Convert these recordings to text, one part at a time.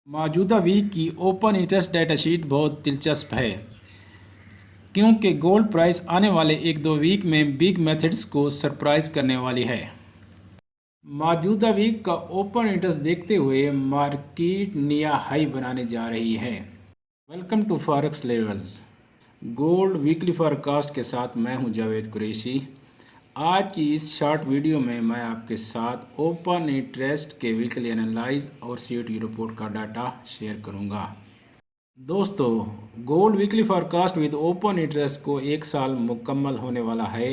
मौजूदा वीक की open interest data sheet बहुत दिलचस्प है क्योंकि गोल्ड प्राइस आने वाले एक दो वीक में बिग मेथड्स को सरप्राइज करने वाली है। मौजूदा वीक का ओपन इंटरेस्ट देखते हुए मार्केट नया हाई बनाने जा रही है। Welcome to forex levels gold weekly forecast के साथ मैं हूं जावेद कुरैशी। आज की इस शॉर्ट वीडियो में मैं आपके साथ ओपन इंटरेस्ट के वीकली एनालाइज और सीओटी रिपोर्ट का डाटा शेयर करूंगा। दोस्तों, gold weekly forecast with open interest को एक साल मुकम्मल होने वाला है।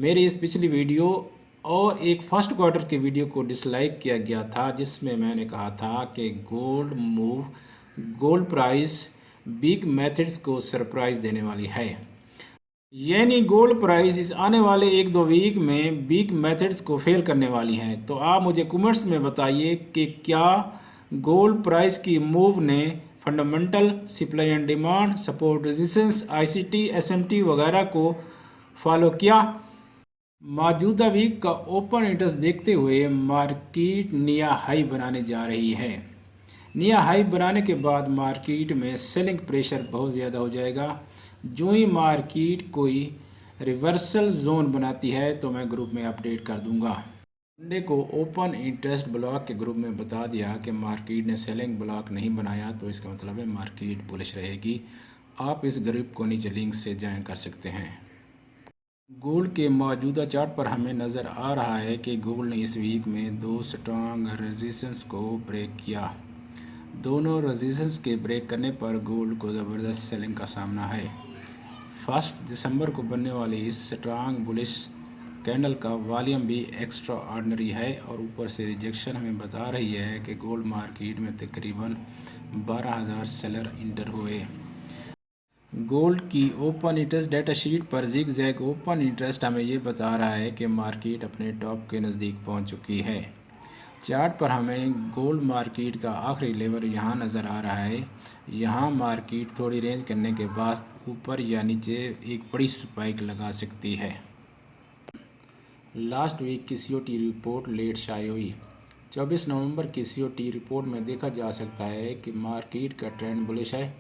मेरी इस पिछली वीडियो और एक फर्स्ट क्वार्टर के वीडियो को डिसलाइक किया गया था जिसमें मैंने कहा था कि गोल्ड प्राइस बिग मेथड्स को सरप्राइज देने वाली है, यानी गोल्ड प्राइस इस आने वाले एक दो वीक में बिग मेथड्स को फेल करने वाली है। तो आप मुझे कमेंट्स में बताइए कि क्या गोल्ड प्राइस की मूव ने fundamental, supply and demand, support, resistance, ICT, SMT वगैरह को फॉलो किया। मौजूदा वीक का ओपन इंटरेस्ट देखते हुए मार्केट नया हाई बनाने जा रही है। नया हाई बनाने के बाद मार्केट में सेलिंग प्रेशर बहुत ज़्यादा हो जाएगा। जो ही मार्केट कोई रिवर्सल जोन बनाती है तो मैं ग्रुप में अपडेट कर दूंगा। मंडे को ओपन इंटरेस्ट ब्लॉक के ग्रुप में बता दिया कि मार्केट ने सेलिंग ब्लॉक नहीं बनाया तो इसका मतलब है मार्केट बुलिश रहेगी। आप इस ग्रुप को नीचे लिंक से ज्वाइन कर सकते हैं। गोल्ड के मौजूदा चार्ट पर हमें नज़र आ रहा है कि गोल्ड ने इस वीक में दो स्ट्रॉन्ग रेजिस्टेंस को ब्रेक किया। दोनों रेजिस्टेंस के ब्रेक करने पर गोल्ड को ज़बरदस्त सेलिंग का सामना है। 1 दिसंबर को बनने वाली इस स्ट्रॉन्ग बुलिश कैंडल का वॉल्यूम भी एक्स्ट्रा ऑर्डिनरी है और ऊपर से रिजेक्शन हमें बता रही है कि गोल्ड मार्केट में तकरीबन 12,000 सेलर इंटर हुए। गोल्ड की ओपन इंटरेस्ट डेटा शीट पर जिग जैग ओपन इंटरेस्ट हमें ये बता रहा है कि मार्केट अपने टॉप के नज़दीक पहुंच चुकी है। चार्ट पर हमें गोल्ड मार्केट का आखिरी लेवल यहाँ नज़र आ रहा है। यहाँ मार्केट थोड़ी रेंज करने के बाद ऊपर या नीचे एक बड़ी स्पाइक लगा सकती है। लास्ट वीक की सीओटी रिपोर्ट लेट शाये हुई। 24 नवंबर की सीओटी रिपोर्ट में देखा जा सकता है कि मार्केट का ट्रेंड बुलिश है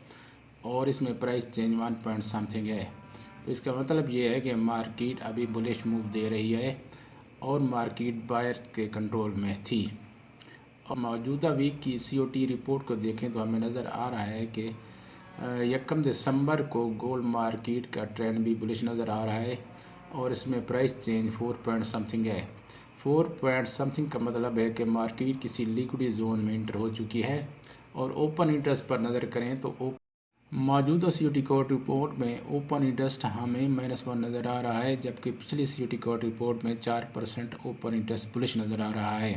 और इसमें प्राइस चेंज 1 पॉइंट समथिंग है। तो इसका मतलब ये है कि मार्केट अभी बुलिश मूव दे रही है और मार्केट बायर के कंट्रोल में थी। और मौजूदा वीक की सीओटी रिपोर्ट को देखें तो हमें नज़र आ रहा है कि 1 दिसंबर को गोल्ड मार्केट का ट्रेंड भी बुलिश नज़र आ रहा है और इसमें प्राइस चेंज 4 पॉइंट समथिंग है। 4 पॉइंट समथिंग का मतलब है कि मार्केट किसी लिक्विडिटी जोन में इंटर हो चुकी है। और ओपन इंटरेस्ट पर नज़र करें तो मौजूदा सीओटी कोड रिपोर्ट में ओपन इंटरेस्ट हमें -1 नज़र आ रहा है, जबकि पिछली सीओटी कोड रिपोर्ट में 4% ओपन इंटरेस्ट बुलिश नज़र आ रहा है।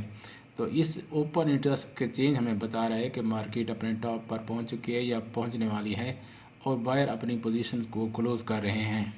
तो इस ओपन इंटरेस्ट के चेंज हमें बता रहा है कि मार्केट अपने टॉप पर पहुंच चुकी है या पहुंचने वाली है और बायर अपनी पोजीशन को क्लोज कर रहे हैं।